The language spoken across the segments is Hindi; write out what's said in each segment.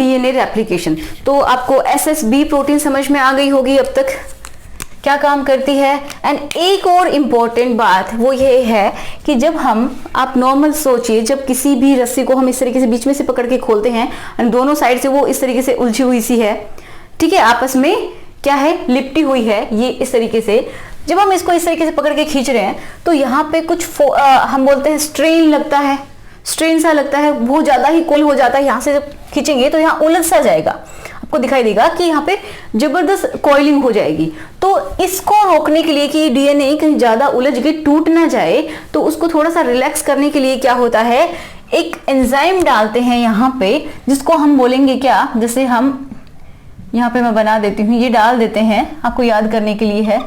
DNA replication. तो आपको एसएसबी प्रोटीन समझ में आ गई होगी अब तक क्या काम करती है। एंड एक और इम्पॉर्टेंट बात वो ये है कि जब आप नॉर्मल सोचिए, जब किसी भी रस्सी को हम इस तरीके से बीच में से पकड़ के खोलते हैं और दोनों साइड से वो इस तरीके से उलझी हुई सी है, ठीक है, आपस में क्या है, लिपटी हुई है ये इस तरीके से। जब हम इसको इस तरीके से पकड़ के खींच रहे हैं तो यहाँ पे कुछ हम बोलते हैं स्ट्रेन लगता है, स्ट्रेन सा लगता है, बहुत ज्यादा ही कुल हो जाता है। यहाँ से जब खींचेंगे तो यहाँ उलझ सा जाएगा, आपको दिखाई देगा कि यहाँ पे जबरदस्त कॉइलिंग हो जाएगी। तो इसको रोकने के लिए कि डीएनए कहीं ज्यादा उलझ के टूट ना जाए, तो उसको थोड़ा सा रिलैक्स करने के लिए क्या होता है, एक एंजाइम डालते हैं यहाँ पे, जिसको हम बोलेंगे क्या, जैसे हम यहाँ पे मैं बना देती हूँ, ये डाल देते हैं, आपको याद करने के लिए है।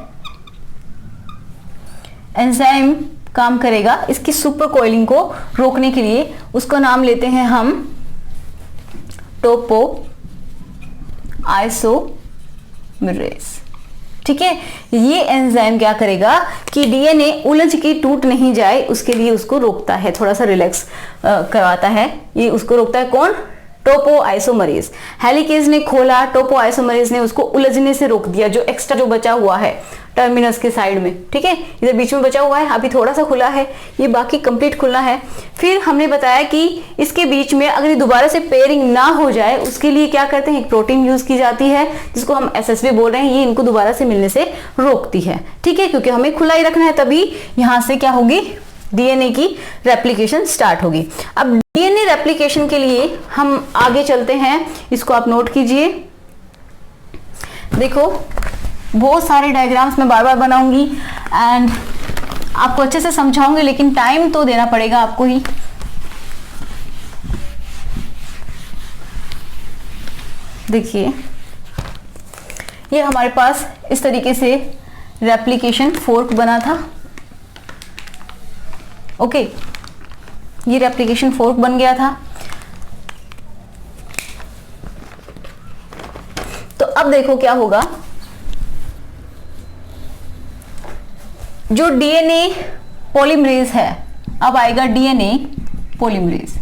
एंजाइम काम करेगा इसकी सुपर कॉइलिंग को रोकने के लिए, उसका नाम लेते हैं हम टोपो आइसोमेरेज। ठीक है, ये एंजाइम क्या करेगा कि डीएनए उलझ के टूट नहीं जाए, उसके लिए उसको रोकता है, थोड़ा सा रिलैक्स करवाता है। ये उसको रोकता है कौन, टोपो आइसोमरेज। हेलिकेज ने खोला, टोपो आइसोमरेज ने उसको उलझने से रोक दिया, जो एक्स्ट्रा जो बचा हुआ है टर्मिनस के साइड में, ठीक है, इधर बीच में बचा हुआ है, अभी थोड़ा सा खुला है, ये बाकी कंप्लीट खुला है। फिर हमने बताया कि इसके बीच में अगर दोबारा से पेयरिंग ना हो जाए, उसके लिए क्या करते हैं, एक प्रोटीन यूज की जाती है जिसको हम एसएसबी बोल रहे हैं, ये इनको दोबारा से मिलने से रोकती है। ठीक है, क्योंकि हमें खुला ही रखना है, तभी यहां से क्या होगी, डीएनए की रेप्लिकेशन स्टार्ट होगी। अब डीएनए रेप्लिकेशन के लिए हम आगे चलते हैं, इसको आप नोट कीजिए। देखो बहुत सारे डायग्राम्स मैं बार बार बनाऊंगी एंड आपको अच्छे से समझाऊंगी, लेकिन टाइम तो देना पड़ेगा आपको ही। देखिए ये हमारे पास इस तरीके से रेप्लिकेशन फोर्क बना था। ओके, ये रेप्लिकेशन फोर्क बन गया था। तो अब देखो क्या होगा, जो डीएनए पॉलीमरेज है, अब आएगा डीएनए पॉलीमरेज।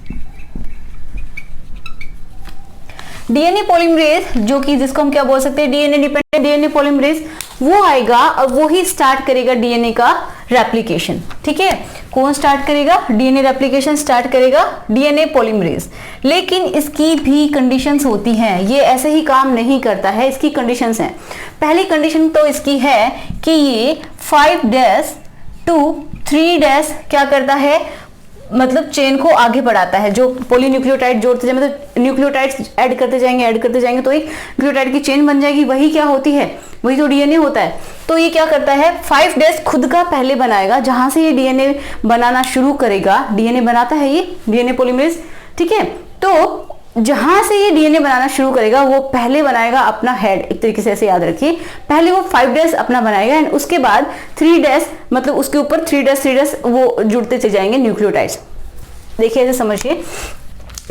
डीएनए पॉलीमरेज जो कि जिसको हम क्या बोल सकते हैं, डीएनए डिपेंडेंट डीएनए पॉलीमरेज, वो आएगा और वो ही स्टार्ट करेगा डीएनए का रेप्लिकेशन। ठीक है, कौन स्टार्ट करेगा, डीएनए रेप्लिकेशन स्टार्ट करेगा डीएनए पॉलीमरेज। लेकिन इसकी भी कंडीशंस होती हैं, ये ऐसे ही काम नहीं करता है, इसकी कंडीशंस हैं। पहली कंडीशन तो इसकी है कि ये 5' to 3' क्या करता है, मतलब चेन को आगे बढ़ाता है। जो पॉलीन्यूक्लियोटाइड जोड़ते जाए, मतलब न्यूक्लियोटाइड्स ऐड करते जाएंगे तो एक न्यूक्लियोटाइड की चेन बन जाएगी, वही क्या होती है, वही तो डीएनए होता है। तो ये क्या करता है, 5' खुद का पहले बनाएगा, जहां से ये डीएनए बनाना शुरू करेगा, डीएनए बनाता है ये डीएनए पॉलीमरेज। ठीक है, तो जहां से ये डीएनए बनाना शुरू करेगा वो पहले बनाएगा अपना हेड, एक तरीके से ऐसे याद रखिए, पहले वो 5' अपना बनाएगा एंड उसके बाद 3' मतलब उसके ऊपर 3' वो जुड़ते चले जाएंगे न्यूक्लियोटाइड्स। देखिए ऐसे समझिए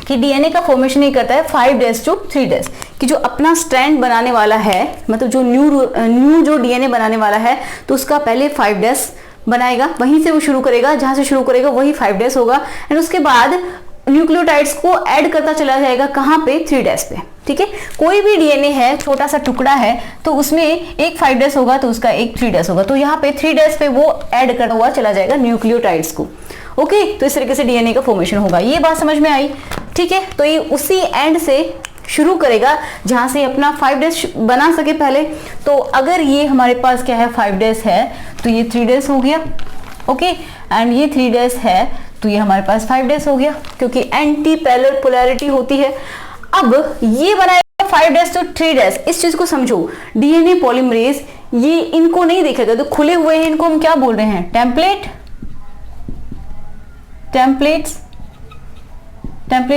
कि डीएनए का फॉर्मेशन नहीं करता है 5' to 3' कि जो अपना स्ट्रैंड बनाने वाला है, मतलब जो न्यू जो डीएनए बनाने वाला है, तो उसका पहले 5' बनाएगा, वहीं से वो शुरू करेगा, जहां से शुरू करेगा वही 5' होगा एंड उसके बाद न्यूक्लियोटाइड्स को ऐड करता चला जाएगा, कहां पे, 3' पे। ठीक है, कोई भी डीएनए है, छोटा सा टुकड़ा है, तो उसमें एक 5' होगा तो उसका एक 3' होगा, तो यहाँ पे 3' पे वो ऐड करता हुआ चला जाएगा न्यूक्लियोटाइड्स को। ओके, तो इस तरीके से डीएनए का फॉर्मेशन होगा। ये बात समझ में आई। ठीक है, तो ये उसी एंड से शुरू करेगा जहां से अपना 5' बना सके पहले। तो अगर ये हमारे पास क्या है, 5' है, तो ये 3' हो गया। ओके, एंड ये 3' है तो ये हमारे पास 5' हो गया, क्योंकि एंटी पैरेलल पोलैरिटी होती है। अब ये बनाएगा 5' to 3'। इस चीज को समझो, डीएनए पॉलीमरेज ये इनको नहीं देखेगा, तो खुले हुए हैं, इनको हम क्या बोल रहे हैं, टेम्पलेट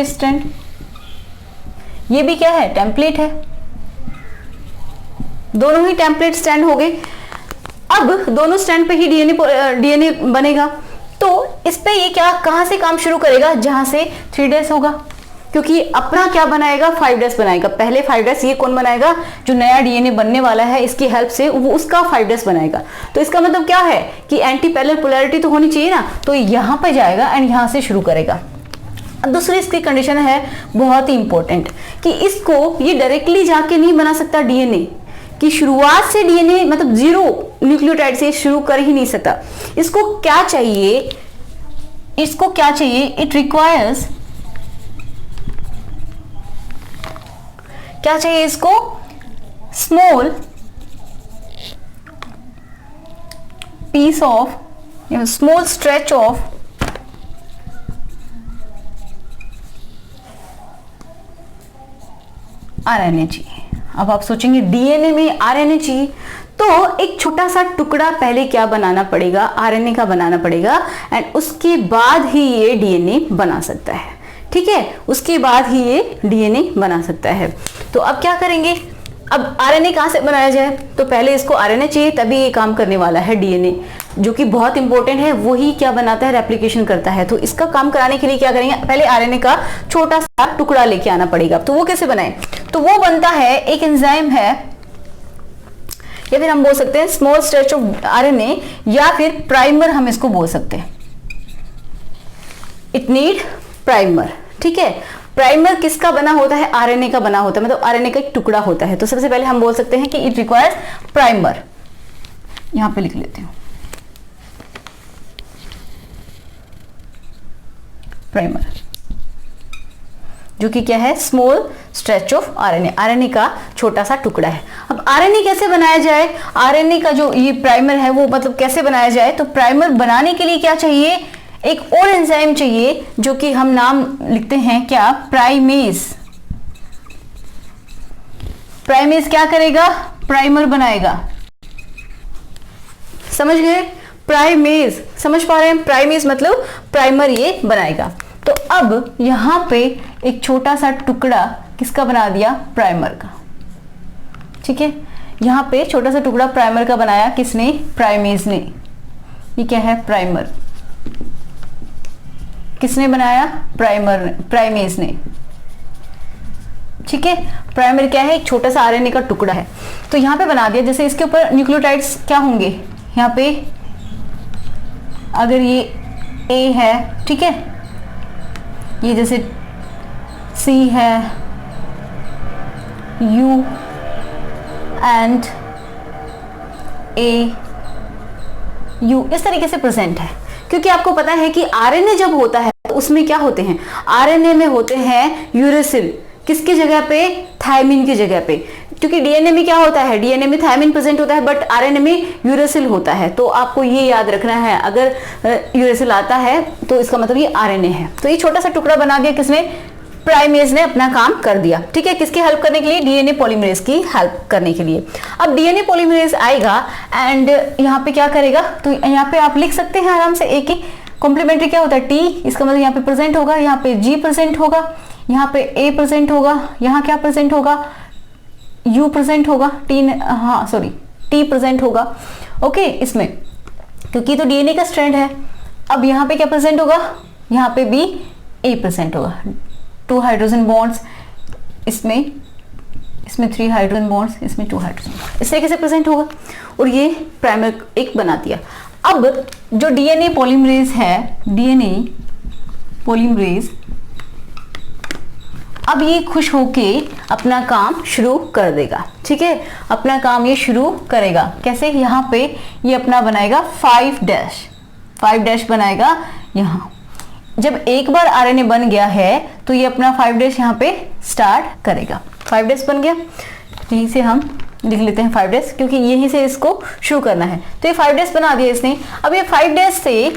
स्ट्रैंड। ये भी क्या है, टेम्पलेट है, दोनों ही टेम्पलेट स्ट्रैंड हो गए। अब दोनों स्ट्रैंड पे ही डीएनए बनेगा, तो इस पे ये क्या, कहां से काम शुरू करेगा, जहां से 3' होगा, क्योंकि अपना क्या बनाएगा, 5' बनाएगा। पहले 5' ये कौन बनाएगा, जो नया डीएनए बनने वाला है, इसकी हेल्प से वो उसका 5' बनाएगा। तो इसका मतलब क्या है कि एंटी पैरेलल पोलैरिटी तो होनी चाहिए ना, तो यहां पे जाएगा एंड यहां से शुरू करेगा। दूसरी इसकी कंडीशन है बहुत ही इंपॉर्टेंट कि इसको ये डायरेक्टली जाके नहीं बना सकता डीएनए, कि शुरुआत से डीएनए मतलब 0 न्यूक्लियोटाइड से शुरू कर ही नहीं सकता। इसको क्या चाहिए, इसको क्या चाहिए, इट रिक्वायर्स, क्या चाहिए इसको, small piece of, small stretch of RNA चाहिए। अब आप सोचेंगे डीएनए में आरएनए चाहिए, तो एक छोटा सा टुकड़ा पहले क्या बनाना पड़ेगा, आरएनए का बनाना पड़ेगा, एंड उसके बाद ही ये डीएनए बना सकता है। ठीक है, उसके बाद ही ये डीएनए बना सकता है। तो अब क्या करेंगे, अब आरएनए कहां से बनाया जाए, तो पहले इसको आरएनए चाहिए तभी ये काम करने वाला है। डीएनए जो कि बहुत इंपॉर्टेंट है, वही क्या बनाता है, रेप्लिकेशन करता है। तो इसका काम कराने के लिए क्या करेंगे, पहले आरएनए का छोटा सा टुकड़ा लेके आना पड़ेगा। तो वो कैसे बनाए, तो वो बनता है, एक एंजाइम है, या फिर हम बोल सकते हैं स्मॉल स्ट्रेच ऑफ आरएनए, या फिर प्राइमर हम इसको बोल सकते हैं। It need primer. ठीक है, प्राइमर किसका बना होता है, आरएनए का बना होता है, मतलब आरएनए का एक टुकड़ा होता है। तो सबसे पहले हम बोल सकते हैं कि इट रिक्वायर्स प्राइमर। यहां पे लिख लेते हैं प्राइमर, जो कि क्या है, small stretch of RNA, RNA का छोटा सा टुकड़ा है। अब आरएनए कैसे बनाया जाए, आरएनए का जो ये प्राइमर है वो मतलब कैसे बनाया जाए, तो प्राइमर बनाने के लिए क्या चाहिए, एक और एंजाइम चाहिए, जो कि हम नाम लिखते हैं क्या, प्राइमेज। प्राइमेज क्या करेगा, प्राइमर बनाएगा। समझ गए, प्राइमेज समझ पा रहे हैं, प्राइमेज मतलब प्राइमर ये बनाएगा। तो अब यहां पे एक छोटा सा टुकड़ा किसका बना दिया, प्राइमर का। ठीक है, यहां पे छोटा सा टुकड़ा प्राइमर का बनाया, किसने, प्राइमेज ने। ये क्या है, प्राइमर, किसने बनाया, प्राइमर, प्राइमेज ने। ठीक है, प्राइमर क्या है, एक छोटा सा आरएनए का टुकड़ा है। तो यहां पे बना दिया, जैसे इसके ऊपर न्यूक्लियोटाइड्स क्या होंगे, यहां पे अगर ये ए है, ठीक है, ये जैसे सी है, यू एंड ए, यू इस तरीके से प्रेजेंट है। क्योंकि आपको पता है कि आरएनए जब होता है तो उसमें क्या होते हैं, आरएनए में होते हैं यूरेसिल, किसकी जगह पे, थायमिन की जगह पे। क्योंकि डीएनए में क्या होता है, डीएनए में थायमिन प्रेजेंट होता है, बट आरएनए में यूरेसिल होता है। तो आपको ये याद रखना है, अगर यूरेसिल आता है तो इसका मतलब ये आरएनए है। तो ये छोटा सा टुकड़ा बना दिया किसने, प्राइमेज ने अपना काम कर दिया। ठीक है, किसकी हेल्प करने के लिए, डीएनए पॉलीमरेज की हेल्प करने के लिए। अब डीएनए पॉलीमरेज आएगा एंड यहाँ पे क्या करेगा, तो यहाँ पे आप लिख सकते हैं आराम से, एक ही कॉम्प्लीमेंट्री क्या होता है, टी, इसका मतलब यहाँ पे प्रेजेंट होगा, यहाँ पे जी प्रेजेंट होगा, यहाँ पे ए प्रेजेंट होगा, यहाँ क्या प्रेजेंट होगा, यू प्रेजेंट होगा, टी, हाँ सॉरी टी प्रेजेंट होगा। ओके, इसमें क्योंकि तो डीएनए का स्ट्रैंड है। अब यहाँ पे क्या प्रेजेंट होगा, यहाँ पे भी ए प्रेजेंट होगा, 2 हाइड्रोजन बॉन्ड्स, इसमें 3 हाइड्रोजन बॉन्ड्स, इसमें 2 हाइड्रोजन, इस तरीके से प्रेजेंट होगा। और ये प्राइमर एक बना दिया। अब जो डीएनए पॉलीमरेज है, डीएनए पॉलीमरेज अब ये खुश होके अपना काम शुरू कर देगा। ठीक है, अपना काम ये शुरू करेगा कैसे, यहाँ पे ये अपना बनाएगा 5 डैश बनाएगा। यहाँ जब एक बार आरएनए बन गया है तो ये अपना 5 डैश यहाँ पे स्टार्ट करेगा। 5 डैश बन गया, यहीं से हम लिख लेते हैं 5 डैश, क्योंकि यहीं से इसको शुरू करना है। तो ये 5 डैश बना दिया इसने। अब ये 5 डैश से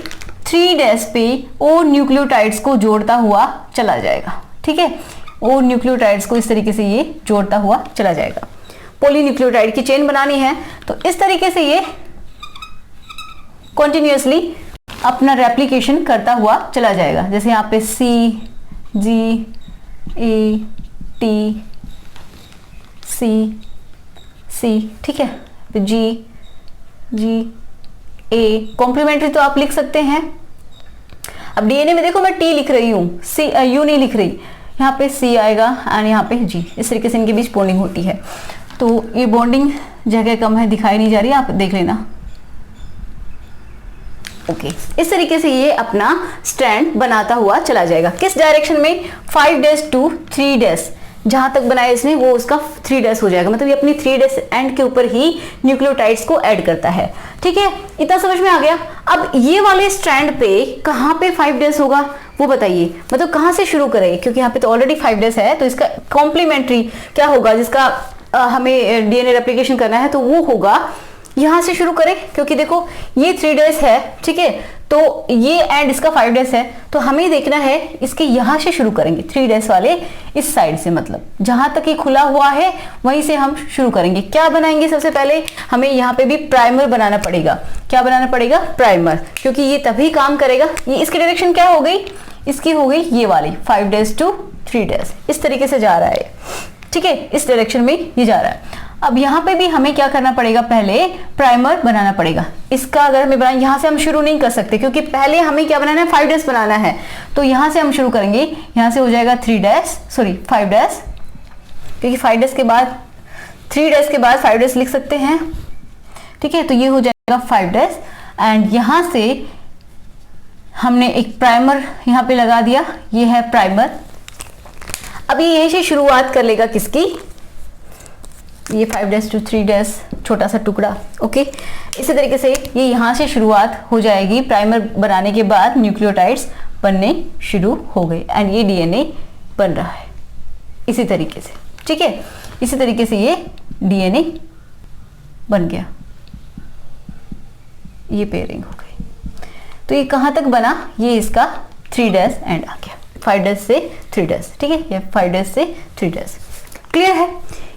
3 डैश पे और न्यूक्लियोटाइड्स को जोड़ता हुआ चला जाएगा। ठीक है, और न्यूक्लियोटाइड्स को इस तरीके से ये जोड़ता हुआ चला जाएगा। पॉलीन्यूक्लियोटाइड की चेन बनानी है तो इस तरीके से ये कॉन्टिन्यूअसली अपना रेप्लिकेशन करता हुआ चला जाएगा। जैसे यहाँ पे सी, जी, ए, टी, सी, सी, ठीक है, तो जी, ए, कॉम्प्लीमेंट्री तो आप लिख सकते हैं। अब डीएनए में देखो मैं टी लिख रही हूँ, सी, यू नहीं लिख रही, यहाँ पे सी आएगा एंड यहाँ पे जी। इस तरीके से इनके बीच बॉन्डिंग होती है। तो ये बॉन्डिंग जगह कम है, दिखाई नहीं जा रही, आप देख लेना। ओके इस तरीके से ये अपना स्ट्रैंड बनाता हुआ चला जाएगा। किस डायरेक्शन में? 5 डैश टू 3 डैश, जहां तक बनाया इसने वो उसका 3 डैश हो जाएगा, मतलब ये अपनी 3 डैश एंड के ऊपर ही न्यूक्लियोटाइड्स को ऐड करता है। ठीक है, इतना समझ में आ गया। अब ये वाले स्ट्रैंड पे कहां पे 5 डैश होगा वो बताइए, मतलब कहां से शुरू करेंगे, क्योंकि यहाँ पे तो ऑलरेडी 5 डैश है, तो इसका कॉम्प्लीमेंट्री क्या होगा जिसका हमें डीएनए रेप्लिकेशन करना है, तो वो होगा यहां से शुरू करें, क्योंकि देखो ये 3 डैश है, ठीक है, तो ये एंड इसका 5 डैश है, तो हमें देखना है इसके यहां से शुरू करेंगे 3 डैश वाले इस साइड से, मतलब जहां तक ये खुला हुआ है वहीं से हम शुरू करेंगे। क्या बनाएंगे? सबसे पहले हमें यहाँ पे भी प्राइमर बनाना पड़ेगा। क्या बनाना पड़ेगा? प्राइमर, क्योंकि ये तभी काम करेगा। ये इसकी डायरेक्शन क्या हो गई? इसकी हो गई ये वाली 5 डैश टू 3 डैश, इस तरीके से जा रहा है। ठीक है, इस डायरेक्शन में ये जा रहा है। अब यहाँ पे भी हमें क्या करना पड़ेगा? पहले प्राइमर बनाना पड़ेगा। इसका अगर हमें बनाना, यहाँ से हम शुरू नहीं कर सकते, क्योंकि पहले हमें क्या बनाना है? 5 डैश बनाना है, तो यहाँ से हम शुरू करेंगे। यहाँ से हो जाएगा 3 डैश, सॉरी 5 डैश, क्योंकि 5 डैश के बाद 3 डैश के बाद 5 डैश लिख सकते हैं। ठीक है, तो ये हो जाएगा 5 डैश, एंड यहाँ से हमने एक प्राइमर यहाँ पे लगा दिया, ये है प्राइमर। अब ये यहीं से शुरुआत कर लेगा किसकी? ये 5 डैश टू 3 डैश छोटा सा टुकड़ा। ओके, इसी तरीके से ये यहाँ से शुरुआत हो जाएगी। प्राइमर बनाने के बाद न्यूक्लियोटाइड्स बनने शुरू हो गए एंड ये डीएनए बन रहा है इसी तरीके से। ठीक है, इसी तरीके से ये डीएनए बन गया, ये पेयरिंग हो गई। तो ये कहाँ तक बना? ये इसका 3 डैश एंड आ गया, 5 डैश से 3 डैश। ठीक है, ये 5 डैश से 3 डैश। क्लियर है?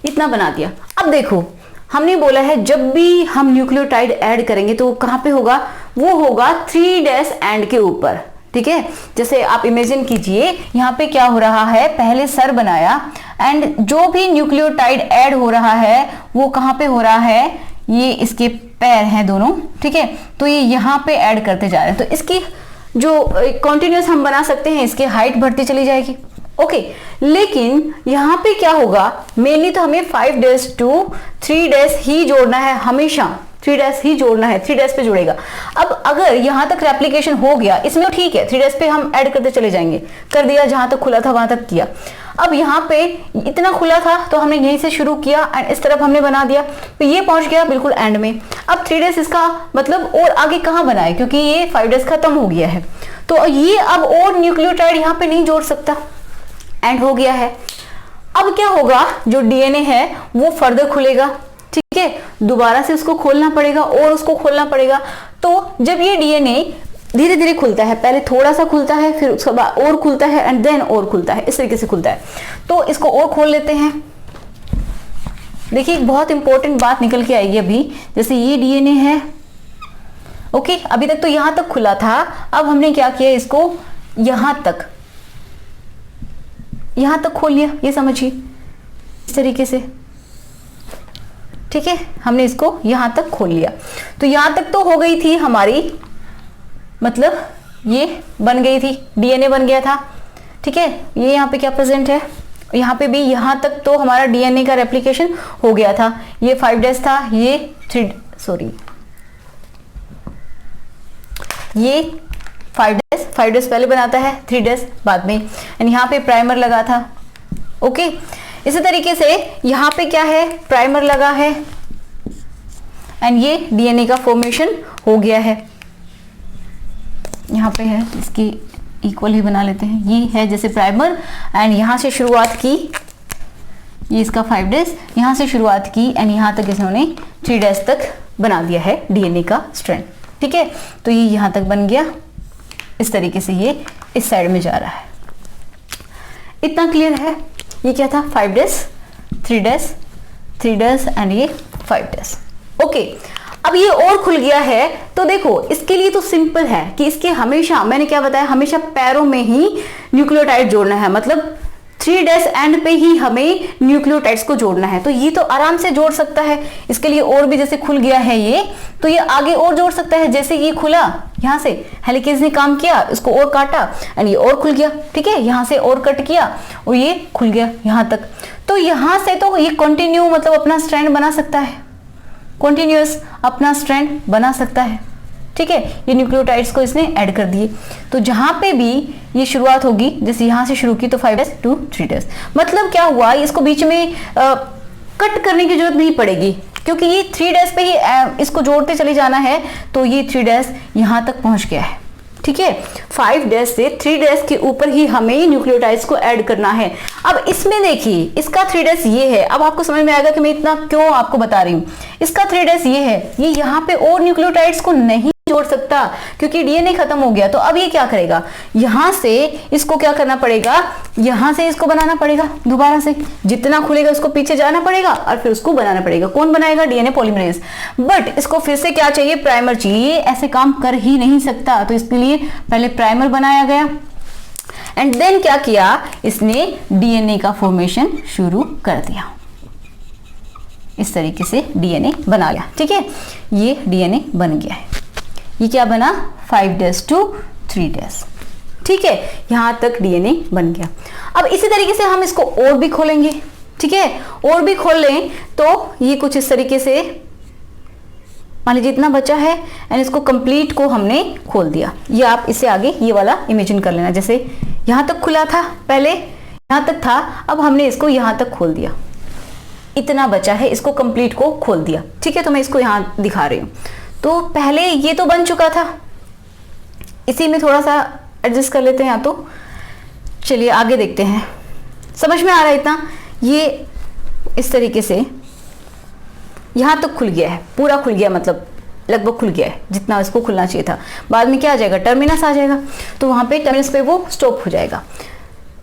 इतना बना दिया। अब देखो, हमने बोला है जब भी हम न्यूक्लियोटाइड ऐड करेंगे तो वो कहाँ पे होगा? वो होगा 3 डैश एंड के ऊपर। ठीक है, जैसे आप इमेजिन कीजिए यहाँ पे क्या हो रहा है, पहले सर बनाया एंड जो भी न्यूक्लियोटाइड ऐड हो रहा है वो कहाँ पे हो रहा है? ये इसके पैर हैं दोनों। ठीक है, तो ये यहाँ पे ऐड करते जा रहे हैं, तो इसकी जो कॉन्टिन्यूस हम बना सकते हैं, इसकी हाइट बढ़ती चली जाएगी। ओके, लेकिन यहाँ पे क्या होगा? मेनली तो हमें 5 डैश टू 3 डैश ही जोड़ना है, हमेशा 3 डैश ही जोड़ना है, 3 डैश पे जुड़ेगा। अब अगर यहाँ तक रेप्लिकेशन हो गया इसमें, ठीक है, 3 डैश पे हम ऐड करते चले जाएंगे, कर दिया, जहां तक खुला था वहां तक किया। अब यहाँ पे इतना खुला था तो हमने यहीं से शुरू किया एंड इस तरफ हमने बना दिया, तो ये पहुंच गया बिल्कुल एंड में। अब 3 डैश इसका मतलब और आगे कहाँ बनाए, क्योंकि ये 5 डैश खत्म हो गया है, तो ये अब और न्यूक्लियोटाइड यहाँ पे नहीं जोड़ सकता, एंड हो गया है। अब क्या होगा? जो डीएनए है वो फर्दर खुलेगा। ठीक है, दोबारा से उसको खोलना पड़ेगा और उसको खोलना पड़ेगा। तो जब ये डीएनए धीरे धीरे खुलता है, पहले थोड़ा सा खुलता है, फिर उसके बाद और खुलता है एंड देन और खुलता है, इस तरीके से खुलता है। तो इसको और खोल लेते हैं। देखिए, एक बहुत इंपॉर्टेंट बात निकल के आएगी अभी। जैसे ये डीएनए है, ओके, अभी तक तो यहां तक खुला था, अब हमने क्या किया? इसको यहां तक खोल लिया, ये समझिए इस तरीके से। ठीक है, हमने इसको यहां तक खोल लिया, तो यहां तक तो हो गई थी हमारी, मतलब ये बन गई थी, डीएनए बन गया था। ठीक है, ये यहाँ पे क्या प्रेजेंट है? यहाँ पे भी यहां तक तो हमारा डीएनए का रेप्लिकेशन हो गया था। ये 5 डैश था, ये 5 डैश पहले बनाता है, 3 डैश बाद में, एंड यहाँ पे प्राइमर लगा था। ओके, इसी तरीके से यहाँ पे क्या है? प्राइमर लगा है एंड ये डीएनए का फॉर्मेशन हो गया है। यहाँ पे है, इसकी इक्वल ही बना लेते हैं। ये है जैसे प्राइमर एंड यहाँ से शुरुआत की, ये इसका 5 डैश, यहाँ से शुरुआत की एंड यहाँ तक इन्होंने 3 डैश तक बना दिया है डीएनए का स्ट्रैंड। ठीक है, तो ये यहाँ तक बन गया, इस तरीके से ये इस साइड में जा रहा है। इतना क्लियर है? ये क्या था? 5 डैश, 3 डैश, 3 डैश एंड ये 5 डैश। ओके, अब ये और खुल गया है, तो देखो इसके लिए तो सिंपल है कि इसके हमेशा, मैंने क्या बताया, हमेशा पैरों में ही न्यूक्लियोटाइड जोड़ना है, मतलब 3 डैश एंड पे ही हमें न्यूक्लियोटाइड्स को जोड़ना है। तो ये तो आराम से जोड़ सकता है, इसके लिए और भी जैसे खुल गया है ये, तो ये आगे और जोड़ सकता है। जैसे ये खुला, यहाँ से हेलिकेज ने काम किया, इसको और काटा एंड ये और खुल गया। ठीक है, यहाँ से और कट किया और ये खुल गया यहाँ तक। तो यहाँ से तो ये कंटिन्यू, मतलब अपना स्ट्रैंड बना सकता है, कंटिन्यूअस अपना स्ट्रैंड बना सकता है। ठीक है, ये न्यूक्लियोटाइड्स को इसने ऐड कर दिए। तो जहां पे भी ये शुरुआत होगी, जैसे यहां से शुरू की तो 5' to 3', मतलब क्या हुआ, इसको बीच में कट करने की जरूरत नहीं पड़ेगी, क्योंकि ये 3' पे ही इसको जोड़ते चले जाना है। तो ये 3' यहां तक पहुंच गया है, ठीक है। 5' से 3' के ऊपर ही हमें न्यूक्लियोटाइड्स को ऐड करना है। अब इसमें देखिए, इसका 3' ये है। अब आपको समझ में आएगा कि मैं इतना क्यों आपको बता रही हूँ। इसका 3' ये है, ये यहाँ पे और न्यूक्लियोटाइड्स को नहीं जोड़ सकता क्योंकि डीएनए खत्म हो गया। तो अब ये क्या करेगा, यहां से इसको क्या करना पड़ेगा, यहां से इसको बनाना पड़ेगा दोबारा से। जितना खुलेगा उसको पीछे जाना पड़ेगा और फिर उसको बनाना पड़ेगा। कौन बनाएगा, डीएनए पॉलीमरेज। बट इसको फिर से क्या चाहिए, प्राइमर चाहिए। ऐसे काम कर ही नहीं सकता, तो इसके लिए पहले प्राइमर बनाया गया एंड देन क्या किया, इसने डीएनए का फॉर्मेशन शुरू कर दिया। इस तरीके से डीएनए बना गया, ठीक है। ये डीएनए बन गया है। ये क्या बना, 5' to 3', ठीक है। यहां तक डीएनए बन गया। अब इसी तरीके से हम इसको और भी खोलेंगे, ठीक है। और भी खोल लें तो ये कुछ इस तरीके से, मान लीजिए इतना बचा है एंड इसको कंप्लीट को हमने खोल दिया। ये आप इसे आगे ये वाला इमेजिन कर लेना, जैसे यहां तक खुला था, पहले यहां तक था, अब हमने इसको यहां तक खोल दिया। इतना बचा है, इसको कंप्लीट को खोल दिया, ठीक है। तो मैं इसको यहां दिखा रही हूं। तो पहले ये तो बन चुका था, इसी में थोड़ा सा एडजस्ट कर लेते हैं या तो। चलिए आगे देखते हैं, समझ में आ रहा है इतना। ये इस तरीके से यहां तक खुल गया है, पूरा खुल गया, मतलब लगभग खुल गया है जितना इसको खुलना चाहिए था। बाद में क्या आ जाएगा, टर्मिनस आ जाएगा, तो वहां पे टर्मिनस पे वो स्टॉप हो जाएगा,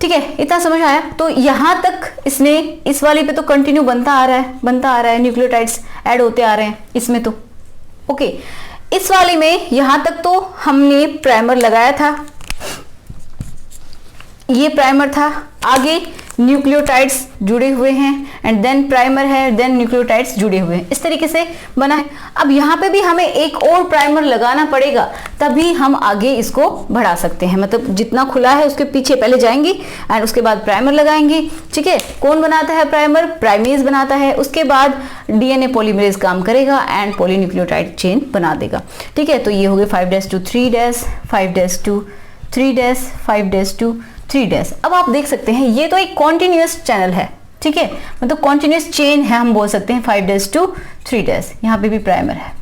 ठीक है। इतना समझ आया। तो यहां तक इसने, इस वाली पे तो कंटिन्यू बनता आ रहा है, न्यूक्लियोटाइड्स ऐड होते आ रहे हैं इसमें तो, ओके। इस वाली में यहां तक तो हमने प्राइमर लगाया था, ये प्राइमर था, आगे न्यूक्लियोटाइड्स जुड़े हुए हैं एंड देन प्राइमर है, देन न्यूक्लियोटाइड्स जुड़े हुए हैं, इस तरीके से बना है। अब यहाँ पे भी हमें एक और प्राइमर लगाना पड़ेगा, तभी हम आगे इसको बढ़ा सकते हैं। मतलब जितना खुला है उसके पीछे पहले जाएंगे एंड उसके बाद प्राइमर लगाएंगे, ठीक है। कौन बनाता है प्राइमर, प्राइमेज बनाता है। उसके बाद डीएनए पॉलीमरेज काम करेगा एंड पॉलीन्यूक्लियोटाइड चेन बना देगा, ठीक है। तो ये हो गए 5' to 3', 5' to 3', 5' to 3'। अब आप देख सकते हैं ये तो एक कॉन्टिन्यूअस चैनल है, ठीक है, मतलब कॉन्टिन्यूअस चेन है, हम बोल सकते हैं 5' to 3'। यहाँ पे भी प्राइमर है।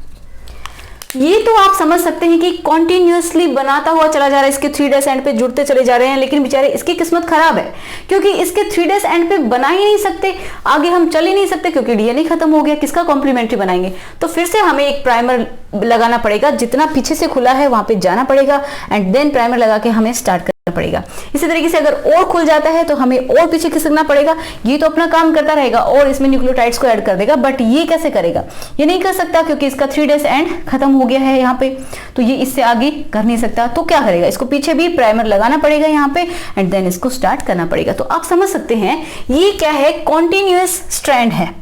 ये तो आप समझ सकते हैं कि कॉन्टिन्यूअसली बनाता हुआ चला जा रहा है, इसके 3' एंड पे जुड़ते चले जा रहे हैं, लेकिन बेचारे इसकी किस्मत खराब है क्योंकि इसके 3' एंड पे बना ही नहीं सकते, आगे हम चल ही नहीं सकते क्योंकि डीएनए खत्म हो गया। किसका कॉम्प्लीमेंट्री बनाएंगे, तो फिर से हमें एक प्राइमर लगाना पड़ेगा, जितना पीछे से खुला है वहां पे जाना पड़ेगा एंड देन प्राइमर लगा के हमें स्टार्ट करना पड़ेगा। इसी तरीके से अगर और खुल जाता है तो हमें और पीछे खिसकना पड़ेगा। ये तो अपना काम करता रहेगा और इसमें न्यूक्लियोटाइड्स को ऐड कर देगा, बट ये कैसे करेगा, ये नहीं कर सकता क्योंकि इसका 3' एंड खत्म हो गया है यहाँ पे, तो ये इससे आगे कर नहीं सकता। तो क्या करेगा, इसको पीछे भी प्राइमर लगाना पड़ेगा यहाँ पे एंड देन इसको स्टार्ट करना पड़ेगा। तो आप समझ सकते हैं ये क्या है, कॉन्टिन्यूअस स्ट्रैंड है।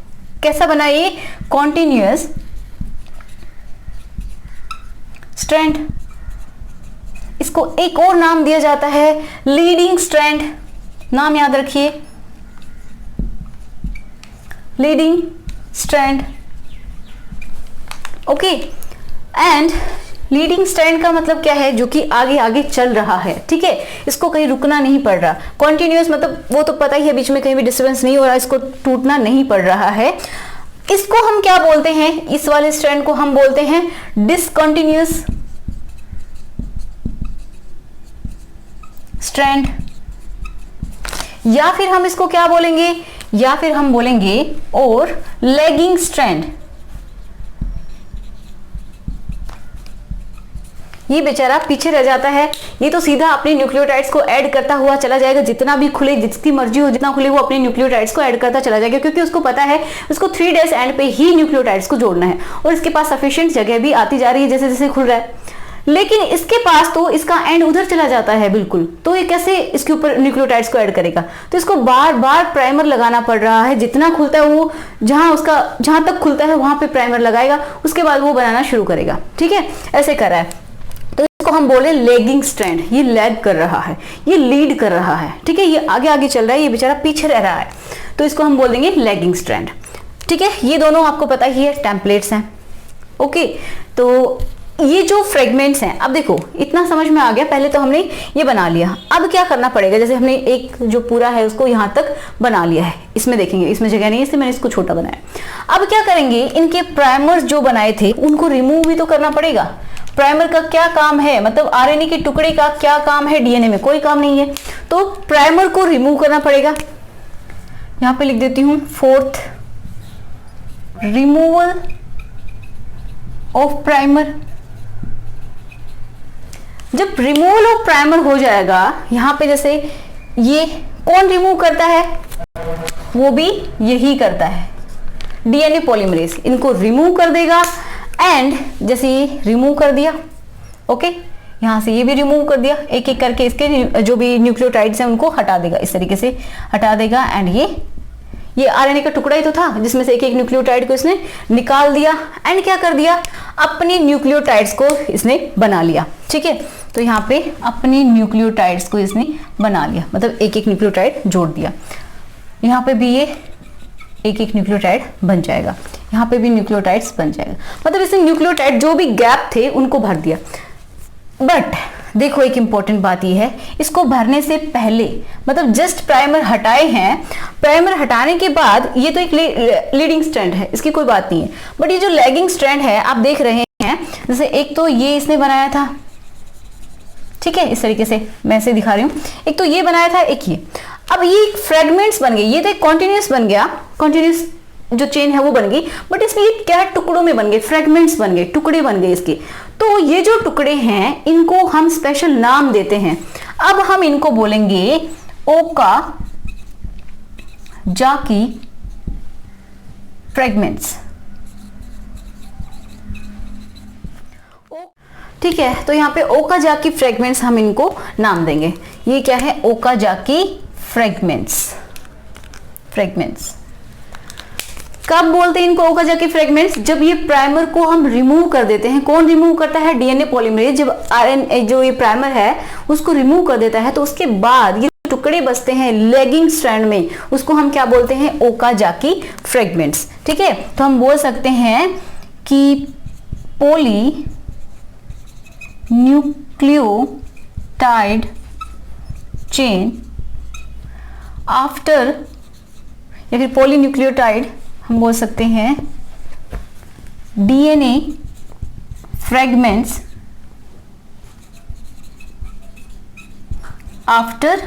कैसा बना ये, कॉन्टिन्यूअस स्ट्रैंड। इसको एक और नाम दिया जाता है लीडिंग स्ट्रैंड, नाम याद रखिए, leading strand, okay. And leading strand का मतलब क्या है, जो कि आगे आगे चल रहा है, ठीक है, इसको कहीं रुकना नहीं पड़ रहा। कॉन्टिन्यूअस मतलब वो तो पता ही है, बीच में कहीं भी डिस्टर्बेंस नहीं हो रहा, इसको टूटना नहीं पड़ रहा है। इसको हम क्या बोलते हैं, इस वाले स्ट्रैंड को हम बोलते हैं डिसकंटिन्यूअस स्ट्रैंड, या फिर हम इसको क्या बोलेंगे, या फिर हम बोलेंगे और लैगिंग स्ट्रैंड। ये बेचारा पीछे रह जाता है, ये तो सीधा अपने न्यूक्लियोटाइड्स को ऐड करता हुआ चला जाएगा, जितना भी खुले, जिसकी मर्जी हो जितना खुले, वो अपने न्यूक्लियोटाइड्स को ऐड करता चला जाएगा क्योंकि उसको पता है उसको 3' एंड पे ही न्यूक्लियोटाइड्स को जोड़ना है और इसके पास सफिशिएंट जगह भी आती जा रही है जैसे जैसे खुल रहा है। लेकिन इसके पास तो इसका एंड उधर चला जाता है बिल्कुल, तो ये कैसे इसके ऊपर न्यूक्लियोटाइड्स को ऐड करेगा, तो इसको बार बार प्राइमर लगाना पड़ रहा है। जितना खुलता है वो, जहां तक खुलता है वहां पे प्राइमर लगाएगा, उसके बाद वो बनाना शुरू करेगा, ठीक है, ऐसे कर रहा है। तो इसको हम बोले लैगिंग स्ट्रैंड, ये लैग कर रहा है, ये लीड कर रहा है, ठीक है, ये आगे आगे चल रहा है, ये बेचारा पीछे रह रहा है, तो इसको हम बोल देंगे लैगिंग स्ट्रैंड, ठीक है। ये दोनों आपको पता ही है टेम्पलेट्स हैं, ओके। तो ये जो फ्रेगमेंट्स हैं, अब देखो इतना समझ में आ गया, पहले तो हमने ये बना लिया, अब क्या करना पड़ेगा, जैसे हमने एक जो पूरा है उसको यहाँ तक बना लिया है, इसमें देखेंगे इसमें जगह नहीं है इसलिए मैंने इसको छोटा बनाया। अब क्या करेंगे, इनके प्राइमर्स जो बनाए थे उनको रिमूव भी तो करना पड़ेगा। प्राइमर का क्या काम है, मतलब आरएनए के टुकड़े का क्या काम है, डीएनए में कोई काम नहीं है, तो प्राइमर को रिमूव करना पड़ेगा। यहां पे लिख देती हूं, फोर्थ रिमूवल ऑफ प्राइमर। जब रिमूवल ऑफ प्राइमर हो जाएगा, यहां पे जैसे ये कौन रिमूव करता है, वो भी यही करता है, डीएनए पॉलीमरेज इनको रिमूव कर देगा। एंड जैसे ये रिमूव कर दिया, ओके, यहां से ये भी रिमूव कर दिया, एक एक करके इसके जो भी न्यूक्लियोटाइड्स हैं उनको हटा देगा, इस तरीके से हटा देगा। एंड ये आरएनए का टुकड़ा ही तो था जिसमें से एक एक न्यूक्लियोटाइड को इसने निकाल दिया। एंड क्या कर दिया, अपनी न्यूक्लियोटाइड्स को इसने बना लिया, ठीक है। तो यहाँ पे अपनी न्यूक्लियोटाइड्स को इसने बना लिया, मतलब एक एक न्यूक्लियोटाइड जोड़ दिया। यहाँ पे भी ये एक एक न्यूक्लियोटाइड बन जाएगा, यहाँ पे भी न्यूक्लियोटाइड्स बन जाएगा, मतलब इसने न्यूक्लियोटाइड जो भी गैप थे उनको भर दिया। बट देखो एक इंपॉर्टेंट बात ये है, इसको भरने से पहले, मतलब जस्ट प्राइमर हटाए हैं, प्राइमर हटाने के बाद ये तो एक लीडिंग स्ट्रैंड है, इसकी कोई बात नहीं है, बट ये जो लैगिंग स्ट्रैंड है आप देख रहे हैं, जैसे एक तो ये इसने बनाया था, ठीक है, इस तरीके से मैं इसे दिखा रही हूं, एक तो ये बनाया था, एक ये, अब ये फ्रेगमेंट्स बन गए, ये तो एक कॉन्टिन्यूस बन गया, कॉन्टिन्यूस जो चेन है वो बन गई, बट इसमें ये क्या टुकड़ों में बन गए, फ्रेगमेंट्स बन गए, टुकड़े बन गए इसके। तो ये जो टुकड़े हैं इनको हम स्पेशल नाम देते हैं। अब हम इनको बोलेंगे ओका जाकी फ्रेगमेंट्स, ठीक है। तो यहाँ पे ओका जाकी फ्रेगमेंट्स हम इनको नाम देंगे। ये क्या है, ओका जाकी फ्रेगमेंट्स। फ्रेगमेंट्स कब बोलते हैं इनको ओका जाकी फ्रेगमेंट्स, जब ये प्राइमर को हम रिमूव कर देते हैं। कौन रिमूव करता है, डीएनए पॉलीमरेज। जब आरएनए जो ये प्राइमर है उसको रिमूव कर देता है, तो उसके बाद ये टुकड़े बचते हैं लैगिंग स्ट्रैंड में, उसको हम क्या बोलते हैं, ओका जाकी फ्रेगमेंट्स, ठीक है। तो हम बोल सकते हैं कि पॉली न्यूक्लियोटाइड चेन आफ्टर, या फिर पॉलीन्यूक्लियोटाइड हम बोल सकते हैं DNA fragments after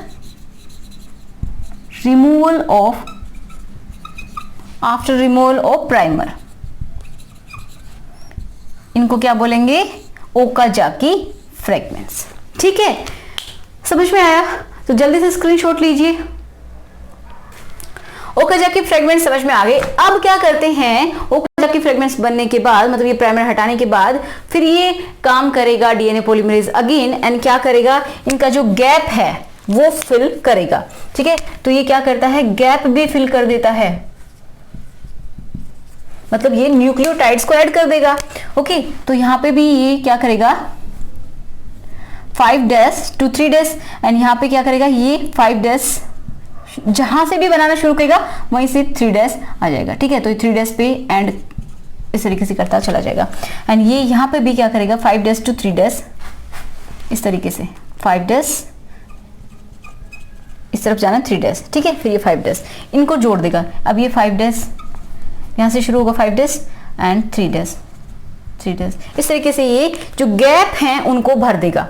removal of primer, इनको क्या बोलेंगे, ओका जाकी फ्रेगमेंट्स, ठीक है। समझ में आया, तो जल्दी से स्क्रीनशॉट लीजिए। ओका जाकी फ्रेगमेंट्स समझ में आ गए। अब क्या करते हैं, ओका जाकी फ्रेगमेंट्स बनने के बाद, मतलब ये प्राइमर हटाने के बाद, फिर ये काम करेगा डीएनए पॉलीमरेज अगेन, एंड क्या करेगा, इनका जो गैप है वो फिल करेगा, ठीक है। तो ये क्या करता है, गैप भी फिल कर देता है, मतलब ये न्यूक्लियोटाइड्स को ऐड कर देगा, ओके। तो यहां पे भी ये क्या करेगा, 5' to 3' एंड यहां पे क्या करेगा, ये 5' जहां से भी बनाना शुरू करेगा वहीं से 3' आ जाएगा, ठीक है। तो 3' पे एंड इस तरीके से करता चला जाएगा। एंड ये यहां पे भी क्या करेगा, 5' to 3' इस तरीके से, 5' इस तरफ जाना 3', ठीक है। फिर ये 5' इनको जोड़ देगा। अब ये 5' यहां से शुरू होगा, 5' एंड 3', इस तरीके से ये जो गैप हैं उनको भर देगा,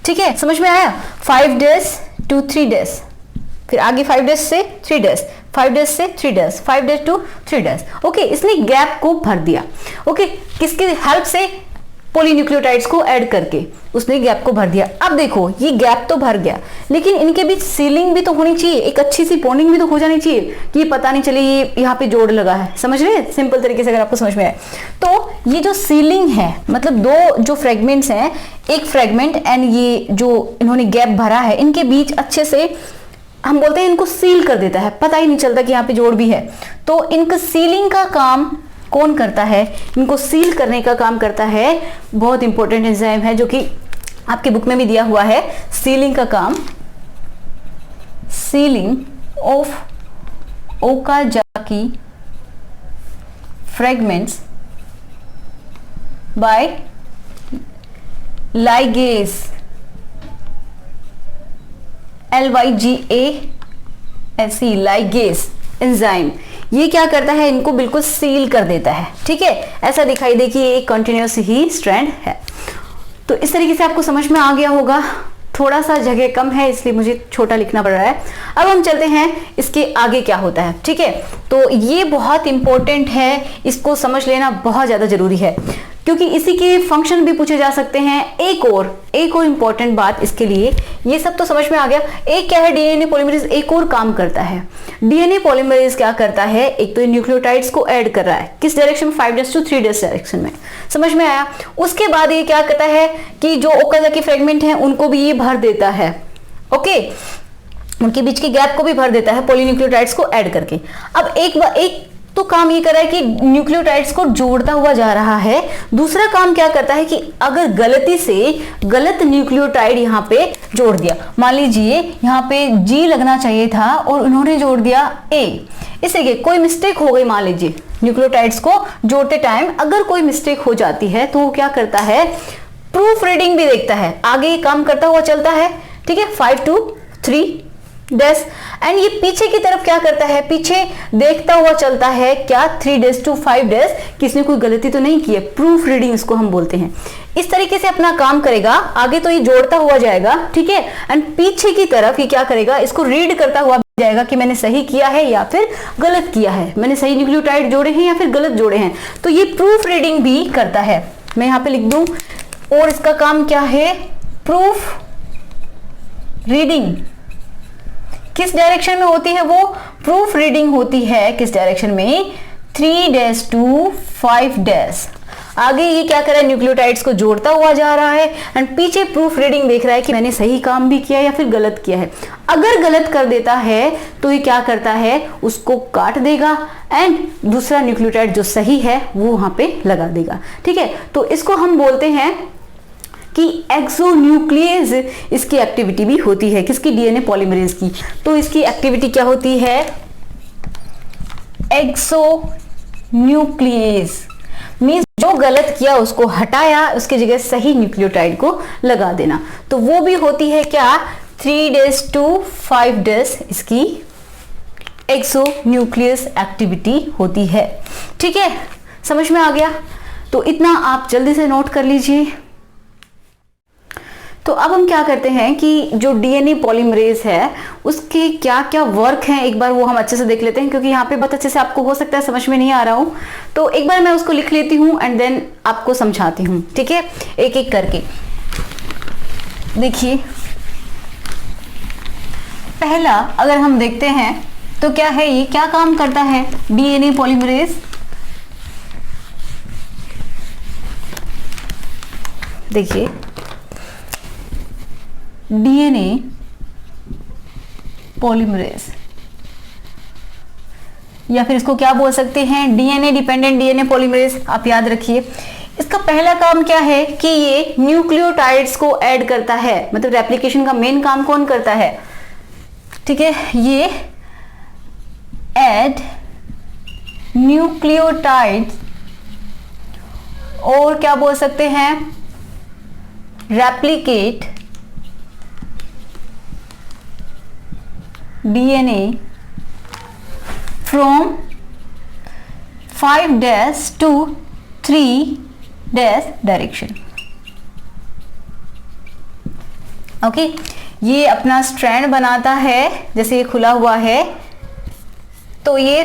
ठीक है। समझ में आया, 5' to 3', फिर आगे 5' से 3', 5' से 3', 5' to 3', ओके। इसने गैप को भर दिया, ओके, किसकी हेल्प से, पॉलीन्यूक्लियोटाइड्स को ऐड करके उसने गैप को भर दिया। अब देखो ये गैप तो भर गया, लेकिन इनके बीच सीलिंग भी तो होनी चाहिए, एक अच्छी सी बॉन्डिंग भी तो हो जानी चाहिए कि ये पता नहीं चले ये यहाँ पे जोड़ लगा है। समझ रहे हैं, सिंपल तरीके से अगर आपको समझ में आए तो ये जो सीलिंग है, मतलब दो जो फ्रेगमेंट्स हैं, एक फ्रेगमेंट एंड ये जो इन्होंने गैप भरा है, इनके बीच अच्छे से हम बोलते हैं इनको सील कर देता है, पता ही नहीं चलता कि यहाँ पे जोड़ भी है। तो इनका सीलिंग का काम कौन करता है, इनको सील करने का काम करता है, बहुत इंपॉर्टेंट एंजाइम है जो कि आपके बुक में भी दिया हुआ है। सीलिंग का काम, sealing of Okazaki fragments by ligase, LYGASE, ligase enzyme, ये क्या करता है, इनको बिल्कुल सील कर देता है। ठीक है, ऐसा दिखाई दे कि ये एक कंटिन्यूअस ही स्ट्रैंड है। तो इस तरीके से आपको समझ में आ गया होगा। थोड़ा सा जगह कम है इसलिए मुझे छोटा लिखना पड़ रहा है। अब हम चलते हैं इसके आगे क्या होता है। ठीक है, तो ये बहुत इंपॉर्टेंट है, इसको समझ लेना बहुत ज्यादा जरूरी है क्योंकि इसी के फंक्शन भी पूछे जा सकते हैं। एक और इंपॉर्टेंट बात इसके लिए, ये सब तो समझ में आ गया। एक क्या है, डीएनए पॉलीमरेज एक और काम करता है। डीएनए पॉलीमरेज क्या करता है, एक तो न्यूक्लियोटाइड्स को ऐड कर रहा है, किस डायरेक्शन, 5' to 3' डायरेक्शन में, समझ में आया। उसके बाद ये क्या करता है कि जो ओकाजाकी फ्रेगमेंट है उनको भी ये भर देता है। ओके, उनके बीच के गैप को भी भर देता है पॉलीन्यूक्लियोटाइड्स को ऐड करके। अब एक तो काम ये कर रहा है कि न्यूक्लियोटाइड्स को जोड़ता हुआ जा रहा है। दूसरा काम क्या करता है कि अगर गलती से गलत न्यूक्लियोटाइड यहाँ पे जोड़ दिया, मान लीजिए यहाँ पे G लगना चाहिए था और उन्होंने जोड़ दिया A, इससे कोई मिस्टेक हो गई, मान लीजिए न्यूक्लियोटाइड्स को जोड़ते टाइम अगर कोई मिस्टेक हो जाती है तो वो क्या करता है, प्रूफ रीडिंग भी देखता है, आगे काम करता हुआ चलता है। ठीक है, 5 to 3' एंड ये पीछे की तरफ क्या करता है, पीछे देखता हुआ चलता है क्या, 3' to 5' किसने कोई गलती तो नहीं की है, प्रूफ रीडिंग इसको हम बोलते हैं। इस तरीके से अपना काम करेगा। आगे तो ये जोड़ता हुआ जाएगा, ठीक है, एंड पीछे की तरफ ये क्या करेगा, इसको रीड करता हुआ जाएगा कि मैंने सही किया है या फिर गलत किया है, मैंने सही न्यूक्लियोटाइड जोड़े हैं या फिर गलत जोड़े हैं। तो ये प्रूफ रीडिंग भी करता है। मैं यहाँ पे लिख दूं, और इसका काम क्या है, प्रूफ रीडिंग। किस डायरेक्शन में होती है वो, प्रूफ रीडिंग होती है किस डायरेक्शन में, 3' to 5'। आगे ये क्या कर रहा है, न्यूक्लियोटाइड्स को जोड़ता हुआ जा रहा है एंड पीछे प्रूफ रीडिंग देख रहा है कि मैंने सही काम भी किया या फिर गलत किया है। अगर गलत कर देता है तो ये क्या करता है, उसको काट देगा एंड दूसरा न्यूक्लियोटाइड जो सही है वो वहां पे लगा देगा। ठीक है, तो इसको हम बोलते हैं कि एक्सोन्यूक्लियेज, इसकी एक्टिविटी भी होती है किसकी, डीएनए पॉलीमरेज की। तो इसकी एक्टिविटी क्या होती है, एक्सोन्यूक्लियेज मींस जो गलत किया उसको हटाया, उसकी जगह सही न्यूक्लियोटाइड को लगा देना। तो वो भी होती है क्या, 3' to 5' इसकी एक्सोन्यूक्लियस एक्टिविटी होती है। ठीक है, समझ में आ गया। तो इतना आप जल्दी से नोट कर लीजिए। तो अब हम क्या करते हैं कि जो डीएनए पॉलीमरेज है उसके क्या क्या वर्क हैं, एक बार वो हम अच्छे से देख लेते हैं, क्योंकि यहाँ पे बहुत अच्छे से आपको हो सकता है समझ में नहीं आ रहा हूँ। तो एक बार मैं उसको लिख लेती हूँ एंड देन आपको समझाती हूँ। ठीक है, एक एक करके देखिए। पहला अगर हम देखते हैं तो क्या है, ये क्या काम करता है, डीएनए पॉलीमरेज, देखिए डीएनए पॉलीमरेज या फिर इसको क्या बोल सकते हैं, डीएनए डिपेंडेंट डीएनए पॉलीमरेज। आप याद रखिए इसका पहला काम क्या है कि ये न्यूक्लियोटाइड्स को ऐड करता है, मतलब रेप्लिकेशन का मेन काम कौन करता है, ठीक है, ये ऐड न्यूक्लियोटाइड्स और क्या बोल सकते हैं, replicate DNA from 5' to 3' direction. Okay, ये अपना स्ट्रैंड बनाता है, जैसे ये खुला हुआ है तो ये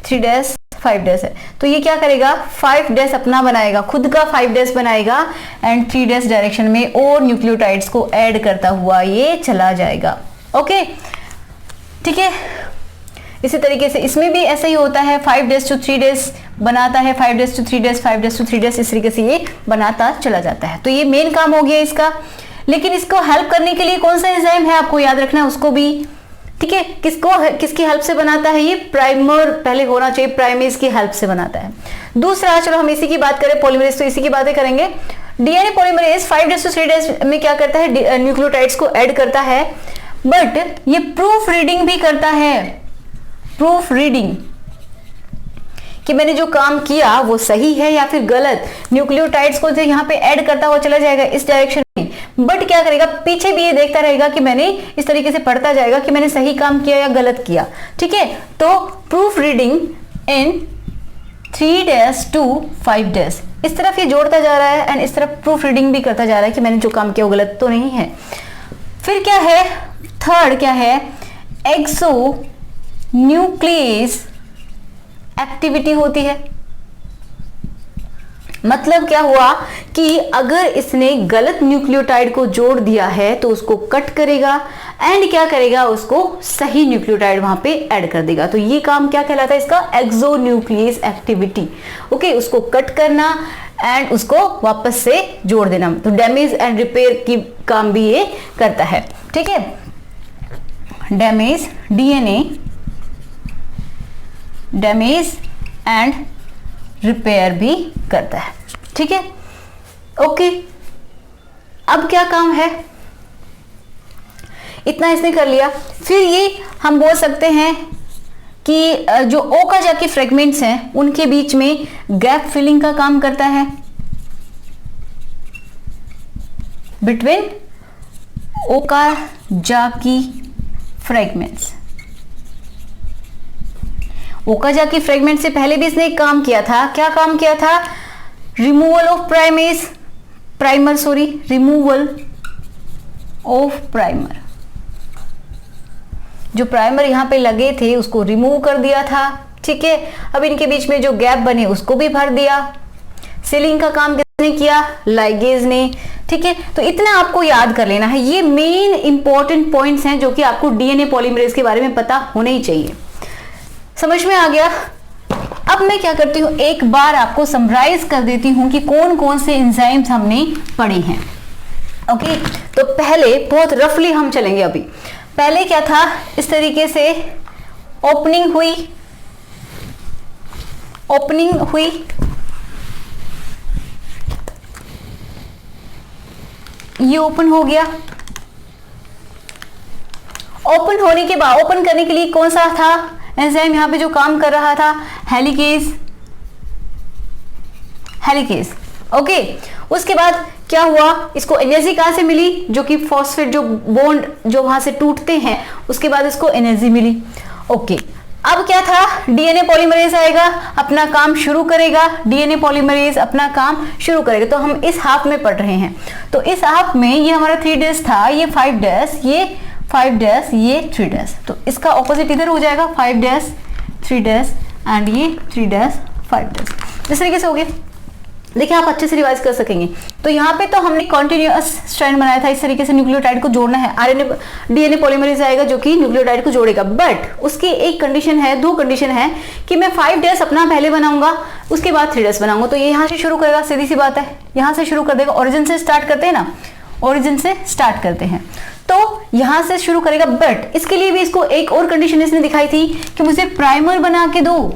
3' 5' है, तो ये क्या करेगा, 5' अपना बनाएगा, खुद का 5' बनाएगा एंड 3' डायरेक्शन में और न्यूक्लियोटाइड्स को ऐड करता हुआ ये चला जाएगा। ओके, ठीक है, इसी तरीके से इसमें भी ऐसा ही होता है, 5' to 3' बनाता है, 5' to 3', 5' to 3', इस तरीके से ये बनाता चला जाता है। तो ये मेन काम हो गया इसका। लेकिन इसको हेल्प करने के लिए कौन सा एंजाइम है आपको याद रखना है उसको भी। ठीक है, किसकी हेल्प से बनाता है, ये प्राइमर पहले होना चाहिए, प्राइमेज की हेल्प से बनाता है। दूसरा, चलो हम इसी की बात करें, पॉलीमरेज, तो इसी की बातें करेंगे। डीएनए पॉलीमरेज 5' to 3' में क्या करता है, न्यूक्लियोटाइड्स को ऐड करता है, बट ये प्रूफ रीडिंग भी करता है। प्रूफ रीडिंग कि मैंने जो काम किया वो सही है या फिर गलत। न्यूक्लियोटाइड्स को जो यहाँ पे ऐड करता हुआ चला जाएगा इस डायरेक्शन में, बट क्या करेगा पीछे भी ये देखता रहेगा कि मैंने इस तरीके से पढ़ता जाएगा कि मैंने सही काम किया या गलत किया। ठीक है, तो प्रूफ रीडिंग इन 3 to 5 इस तरफ ये जोड़ता जा रहा है एंड इस तरफ प्रूफ रीडिंग भी करता जा रहा है कि मैंने जो काम किया वो गलत तो नहीं है। फिर क्या है, थर्ड क्या है, एक्सो न्यूक्लियस एक्टिविटी होती है। मतलब क्या हुआ कि अगर इसने गलत न्यूक्लियोटाइड को जोड़ दिया है तो उसको कट करेगा एंड क्या करेगा, उसको सही न्यूक्लियोटाइड वहां पे ऐड कर देगा। तो ये काम क्या कहलाता है इसका, एक्सो न्यूक्लियस एक्टिविटी। ओके, उसको कट करना एंड उसको वापस से जोड़ देना, तो डैमेज एंड रिपेयर की काम भी ये करता है। ठीक है, damage DNA damage and repair भी करता है। ठीक है, ओके, अब क्या काम है, इतना इसने कर लिया। फिर ये हम बोल सकते हैं कि जो ओकाजाकी फ्रेगमेंट्स हैं उनके बीच में गैप फिलिंग का काम करता है, between Okazaki fragments. Okazaki fragment से पहले भी इसने एक काम किया था। क्या काम किया था, removal of removal of primer. जो प्राइमर यहां पे लगे थे उसको रिमूव कर दिया था। ठीक है, अब इनके बीच में जो गैप बने उसको भी भर दिया। सीलिंग का काम किसने किया, लाइगेज ने। ठीक है, तो इतना आपको याद कर लेना है। ये मेन इंपॉर्टेंट पॉइंट्स हैं जो कि आपको डीएनए पॉलीमरेज के बारे में पता होने ही चाहिए। समझ में आ गया। अब मैं क्या करती हूं, एक बार आपको समराइज कर देती हूं कि कौन कौन से एंजाइम्स हमने पढ़े हैं। ओके, तो पहले बहुत रफली हम चलेंगे। अभी पहले क्या था, इस तरीके से ओपनिंग हुई, ये ओपन हो गया। ओपन होने के बाद, ओपन करने के लिए कौन सा था एंजाइम यहां पे जो काम कर रहा था, हेलिकेज। ओके, उसके बाद क्या हुआ, इसको एनर्जी कहां से मिली, जो कि फॉस्फेट जो बॉन्ड जो वहां से टूटते हैं उसके बाद इसको एनर्जी मिली। ओके, अब क्या था, डीएनए पॉलीमरेज आएगा, अपना काम शुरू करेगा। डीएनए पॉलीमरेज अपना काम शुरू करेगा। तो हम इस हाफ में पढ़ रहे हैं, तो इस हाफ में ये हमारा 3' था, ये 5', ये 5', ये 3'। तो इसका ऑपोजिट इधर हो जाएगा, 5', 3' एंड ये 3', 5'। इस तरीके से हो गया। देखिए, आप अच्छे से रिवाइज कर सकेंगे। तो यहाँ पे तो हमने कॉन्टिन्यूअस स्ट्रैंड बनाया था, इस तरीके से न्यूक्लियोटाइड को जोड़ना है। आरएनए डीएनए पॉलीमरेज आएगा जो कि न्यूक्लियोटाइड को जोड़ेगा, बट उसकी एक कंडीशन है, दो कंडीशन है कि मैं 5' अपना पहले बनाऊंगा, उसके बाद 3' बनाऊंगा। तो ये यहाँ से शुरू करेगा, सीधी सी बात है, यहाँ से शुरू कर देगा। ओरिजिन से स्टार्ट करते हैं ना, ओरिजिन से स्टार्ट करते हैं, तो यहां से शुरू करेगा। बट इसके लिए भी इसको एक और कंडीशन इसने दिखाई थी कि मुझे प्राइमर बना के दो,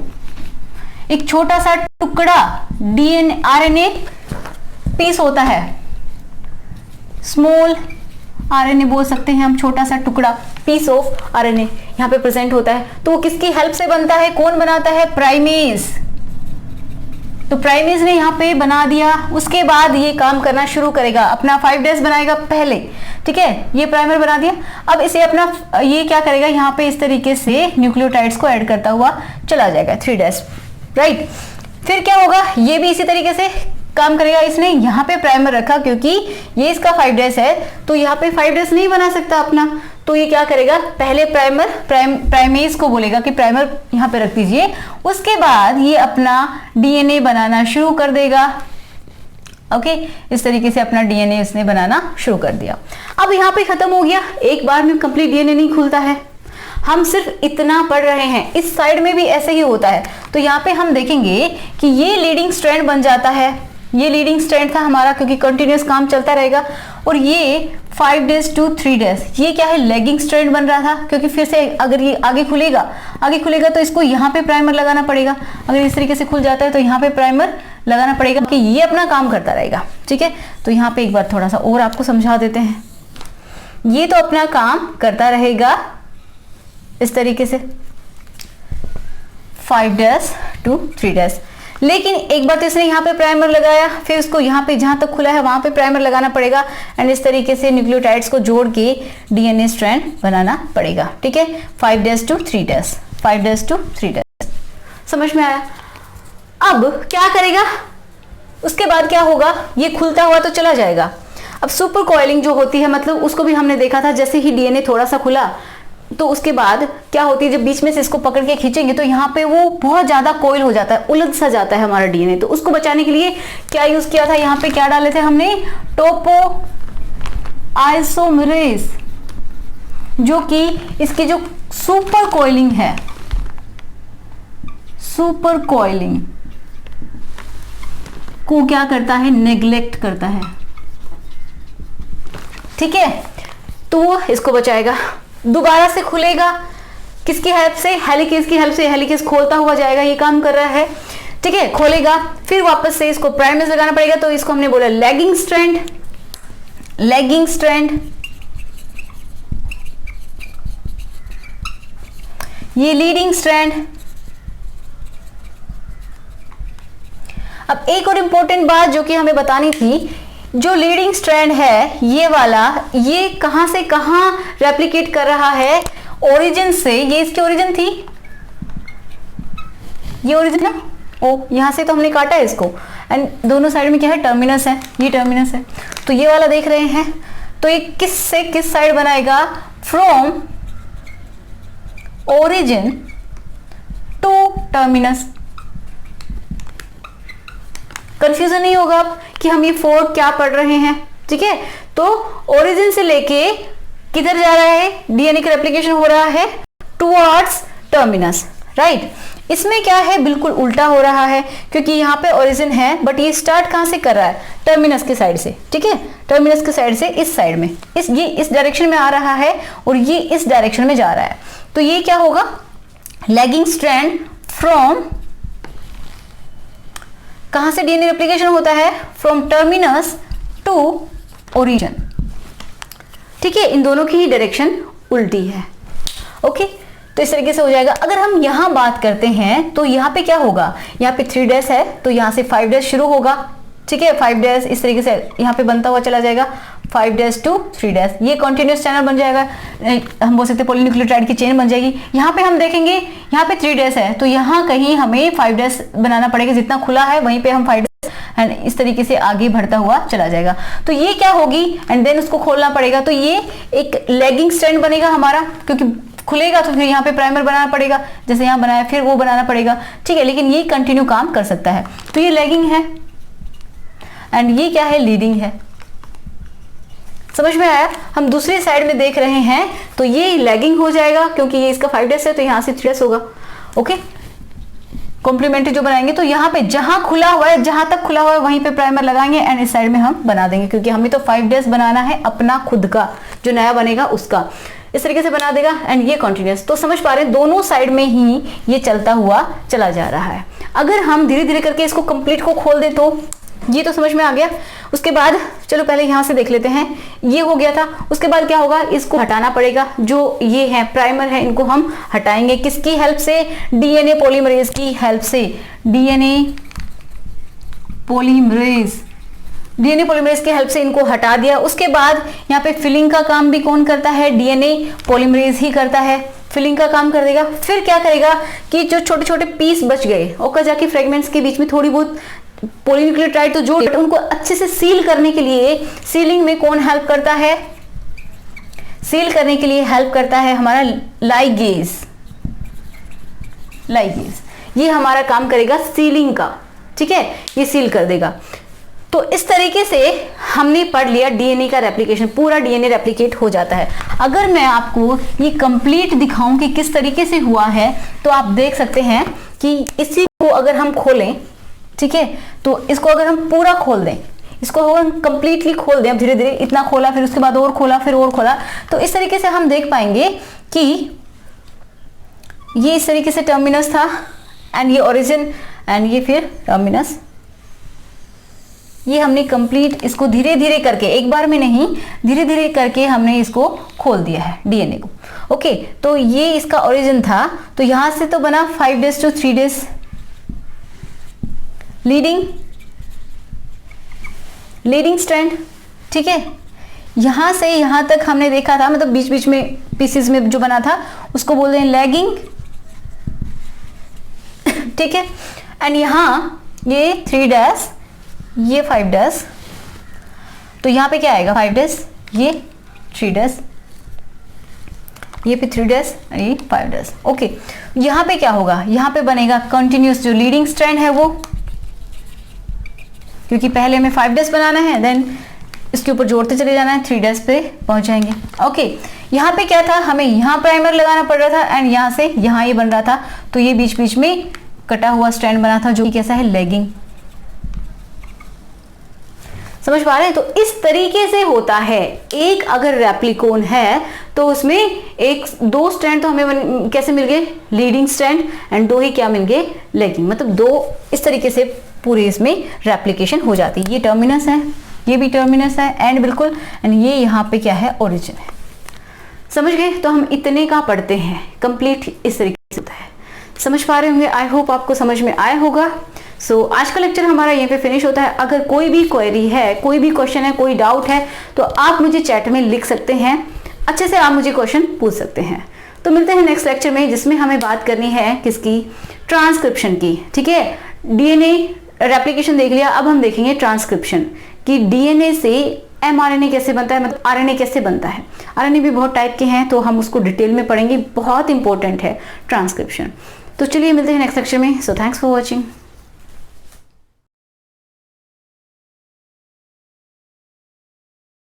एक छोटा सा टुकड़ा डीएनए आरएनए पीस होता है, स्मॉल आरएनए बोल सकते हैं हम, छोटा सा टुकड़ा पीस ऑफ आरएनए यहां पे प्रेजेंट होता है। तो वो किसकी हेल्प से बनता है, कौन बनाता है, प्राइमेज। तो प्राइमेज ने यहाँ पे बना दिया, उसके बाद ये काम करना शुरू करेगा, अपना 5' बनाएगा पहले। ठीक है, ये प्राइमर बना दिया। अब इसे अपना ये क्या करेगा, यहाँ पे इस तरीके से न्यूक्लियोटाइड्स को ऐड करता हुआ चला जाएगा, 3', राइट। फिर क्या होगा, ये भी इसी तरीके से काम करेगा। इसने यहाँ पे प्राइमर रखा क्योंकि ये इसका 5' है, तो यहाँ पे 5' नहीं बना सकता अपना, तो ये क्या करेगा, पहले प्राइमेज को बोलेगा कि प्राइमर यहाँ पे रख दीजिए, उसके बाद ये अपना डीएनए बनाना शुरू कर देगा। ओके, इस तरीके से अपना डीएनए इसने बनाना शुरू कर दिया। अब यहाँ पे खत्म हो गया, एक बार में कंप्लीट डीएनए नहीं खुलता है, हम सिर्फ इतना पढ़ रहे हैं। इस साइड में भी ऐसे ही होता है। तो यहाँ पे हम देखेंगे कि ये लीडिंग स्ट्रैंड बन जाता है, ये लीडिंग स्ट्रैंड था हमारा क्योंकि कंटिन्यूअस काम चलता रहेगा। और ये 5' to 3', ये क्या है, लैगिंग स्ट्रैंड बन रहा था क्योंकि फिर से अगर ये आगे खुलेगा तो इसको यहाँ पे प्राइमर लगाना पड़ेगा। अगर इस तरीके से खुल जाता है तो यहाँ पे प्राइमर लगाना पड़ेगा कि ये अपना काम करता रहेगा। ठीक है, तो यहाँ पे एक बार थोड़ा सा और आपको समझा देते हैं। ये तो अपना काम करता रहेगा इस तरीके से, 5' to 3'। लेकिन एक बार तो इसने यहाँ पे प्राइमर लगाया, फिर उसको यहाँ पे जहां तक खुला है वहां पे प्राइमर लगाना पड़ेगा एंड इस तरीके से न्यूक्लियोटाइड्स को जोड़ के डीएनए स्ट्रैंड बनाना पड़ेगा। ठीक है, 5' to 3', 5' to 3'। समझ में आया? अब क्या करेगा, उसके बाद क्या होगा, ये खुलता हुआ तो चला जाएगा। अब सुपर कॉइलिंग जो होती है, मतलब उसको भी हमने देखा था, जैसे ही डीएनए थोड़ा सा खुला तो उसके बाद क्या होती है, जब बीच में से इसको पकड़ के खींचेंगे तो यहाँ पे वो बहुत ज्यादा कोइल हो जाता है, उलझ सा जाता है हमारा डीएनए। तो उसको बचाने के लिए क्या यूज किया था, यहाँ पे क्या डाले थे हमने, टोपो आइसोमेरेज, जो कि इसकी जो सुपर कॉइलिंग है, सुपर कॉइलिंग को क्या करता है, नेग्लेक्ट करता है। ठीक है, तो वो इसको बचाएगा। दोबारा से खुलेगा किसकी हेल्प से, हेलिकेज की हेल्प से। हेलिकेज खोलता हुआ जाएगा, ये काम कर रहा है। ठीक है, खोलेगा, फिर वापस से इसको प्राइमर्स लगाना पड़ेगा। तो इसको हमने बोला लैगिंग स्ट्रैंड, लैगिंग स्ट्रैंड, ये लीडिंग स्ट्रैंड। अब एक और इंपॉर्टेंट बात जो कि हमें बतानी थी, जो लीडिंग स्ट्रैंड है ये वाला, ये कहां से कहां रेप्लिकेट कर रहा है, ओरिजिन से, ये इसकी ओरिजिन थी, ये ओरिजिन है, ओ यहां से तो हमने काटा है इसको, एंड दोनों साइड में क्या है, टर्मिनस है, ये टर्मिनस है। तो ये वाला देख रहे हैं, तो ये किस से किस साइड बनाएगा, from origin to terminus. Confusion नहीं होगा अब कि हम ये 4 क्या पढ़ रहे हैं। ठीक है, तो ओरिजिन से लेके किधर जा रहा है, डीएनए का रेप्लिकेशन हो रहा है टुवर्ड्स टर्मिनस, राइट। इसमें क्या है, बिल्कुल उल्टा हो रहा है, क्योंकि यहाँ पे ओरिजिन है बट ये स्टार्ट कहां से कर रहा है, टर्मिनस के साइड से। ठीक है, टर्मिनस के साइड से इस साइड में, ये इस डायरेक्शन में आ रहा है और ये इस डायरेक्शन में जा रहा है। तो ये क्या होगा, लैगिंग स्ट्रैंड फ्रॉम, कहां से डीएनए रेप्लिकेशन होता है, फ्रॉम टर्मिनस टू ओरिजिन। ठीक है, इन दोनों की ही डायरेक्शन उल्टी है। ओके, तो इस तरीके से हो जाएगा। अगर हम यहां बात करते हैं तो यहां पे क्या होगा, यहाँ पे 3' है तो यहां से 5' शुरू होगा। ठीक है, 5' इस तरीके से यहाँ पे बनता हुआ चला जाएगा, 5' to 3', ये कॉन्टिन्यूस चैनल बन जाएगा, हम बोल सकते हैं पॉलीन्यूक्लियोटाइड की चेन बन जाएगी। यहाँ पे हम देखेंगे, यहाँ पे 3' है तो यहाँ कहीं हमें 5' बनाना पड़ेगा, जितना खुला है वहीं पे हम 5' एंड इस तरीके से आगे बढ़ता हुआ चला जाएगा। तो ये क्या होगी, एंड देन उसको खोलना पड़ेगा। तो ये एक लैगिंग स्ट्रैंड बनेगा हमारा, क्योंकि खुलेगा तो फिर यहाँ पे प्राइमर बनाना पड़ेगा, जैसे यहाँ बनाया फिर वो बनाना पड़ेगा। ठीक है, लेकिन ये कंटिन्यू काम कर सकता है। तो ये लैगिंग है एंड ये क्या है, लीडिंग है। समझ में आया? हम दूसरी साइड में देख रहे हैं तो ये लैगिंग हो जाएगा, क्योंकि ये इसका 5' है तो यहाँ से 3' होगा। ओके, कॉम्प्लीमेंट्री जो बनाएंगे तो यहाँ पे जहां खुला हुआ है, जहां तक खुला हुआ है वहीं पे प्राइमर लगाएंगे एंड इस साइड में हम बना देंगे, क्योंकि हमें तो 5' बनाना है अपना खुद का, जो नया बनेगा उसका। इस तरीके से बना देगा एंड ये कॉन्टिन्यूस। तो समझ पा रहे हैं, दोनों साइड में ही ये चलता हुआ चला जा रहा है। अगर हम धीरे धीरे करके इसको कंप्लीट को खोल दे तो ये तो समझ में आ गया। उसके बाद चलो पहले यहां से देख लेते हैं, ये हो गया था। उसके बाद क्या होगा, इसको हटाना पड़ेगा, जो ये है प्राइमर है, इनको हम हटाएंगे किसकी हेल्प से, डीएनए पॉलीमरेज की हेल्प से। डीएनए पॉलीमरेज, डीएनए पॉलीमरेज की हेल्प से इनको हटा दिया। उसके बाद यहाँ पे फिलिंग का काम भी कौन करता है, डीएनए पॉलीमरेज ही करता है, फिलिंग का काम कर देगा। फिर क्या करेगा कि जो छोटे छोटे पीस बच गए, और जाके फ्रेगमेंट्स के बीच में थोड़ी बहुत पॉलीन्यूक्लियोटाइड तो जोड़, उनको अच्छे से सील करने के लिए, सीलिंग में कौन हेल्प करता है, सील करने के लिए हेल्प करता है हमारा लाइगेज। लाइगेज ये हमारा काम करेगा सीलिंग का। ठीक है, ये सील कर देगा। तो इस तरीके से हमने पढ़ लिया डीएनए का रेप्लिकेशन, पूरा डीएनए रेप्लिकेट हो जाता है। अगर मैं आपको ये कंप्लीट दिखाऊं कि किस तरीके से हुआ है, तो आप देख सकते हैं कि इसी को अगर हम खोलें, ठीक है, तो इसको अगर हम पूरा खोल दें, इसको अगर हम कंप्लीटली खोल दें, धीरे धीरे इतना खोला, फिर उसके बाद और खोला, फिर और खोला, तो इस तरीके से हम देख पाएंगे कि ये इस तरीके से टर्मिनस था एंड ये ओरिजिन एंड ये फिर टर्मिनस। ये हमने कंप्लीट इसको धीरे धीरे करके, एक बार में नहीं, धीरे धीरे करके हमने इसको खोल दिया है डीएनए को। ओके, तो ये इसका ओरिजिन था। तो यहां से तो बना 5 days to 3 days leading strand, ठीक है। यहां से यहां तक हमने देखा था, मतलब बीच बीच में पीसेस में जो बना था उसको बोलते हैं लैगिंग, ठीक है। एंड यहां ये 3 days, ये 5 days, तो यहां पे क्या आएगा 5 days, ये 3 days, ये पे 3 days, ये 5 days। ओके, यहां पे क्या होगा, यहां पे बनेगा कंटिन्यूस जो लीडिंग स्ट्रैंड है वो, क्योंकि पहले हमें 5 days बनाना है, देन इसके ऊपर जोड़ते चले जाना है, 3 days पे पहुंच जाएंगे। ओके, यहाँ पे क्या था, हमें यहाँ प्राइमर लगाना पड़ रहा था एंड यहाँ से यहाँ ये बन रहा था, तो ये बीच बीच में कटा हुआ स्ट्रैंड बना था जो कि कैसा है, लैगिंग। समझ पा रहे हैं? तो इस तरीके से होता है। एक अगर रेप्लिकोन है तो उसमें एक 2 स्ट्रैंड तो हमें कैसे मिल गए, लीडिंग स्ट्रैंड, एंड 2 ही क्या मिल गए, लैगिंग। मतलब 2 इस तरीके से पूरे इसमें रेप्लिकेशन हो जाती है। ये टर्मिनस है, ये भी टर्मिनस है, एंड बिल्कुल, एंड ये यहाँ पे क्या है, ओरिजिन है। समझ गए? तो हम इतने का पढ़ते हैं, कंप्लीट इस तरीके से होता है। समझ पा रहे होंगे, आई होप आपको समझ में आया होगा। सो आज का लेक्चर हमारा यहीं पे फिनिश होता है। अगर कोई भी क्वेरी है, कोई भी क्वेश्चन है, कोई डाउट है, तो आप मुझे चैट में लिख सकते हैं, अच्छे से आप मुझे क्वेश्चन पूछ सकते हैं। तो मिलते हैं नेक्स्ट लेक्चर में, जिसमें हमें बात करनी है किसकी, ट्रांसक्रिप्शन की, ठीक है। डीएनए रेप्लिकेशन देख लिया, अब हम देखेंगे ट्रांसक्रिप्शन कि डीएनए से एमआरएनए कैसे बनता है, मतलब आरएनए कैसे बनता है। आरएनए भी बहुत टाइप के हैं, तो हम उसको डिटेल में पढ़ेंगे, बहुत इंपॉर्टेंट है ट्रांसक्रिप्शन। तो चलिए मिलते हैं नेक्स्ट लेक्चर में। So thanks for watching.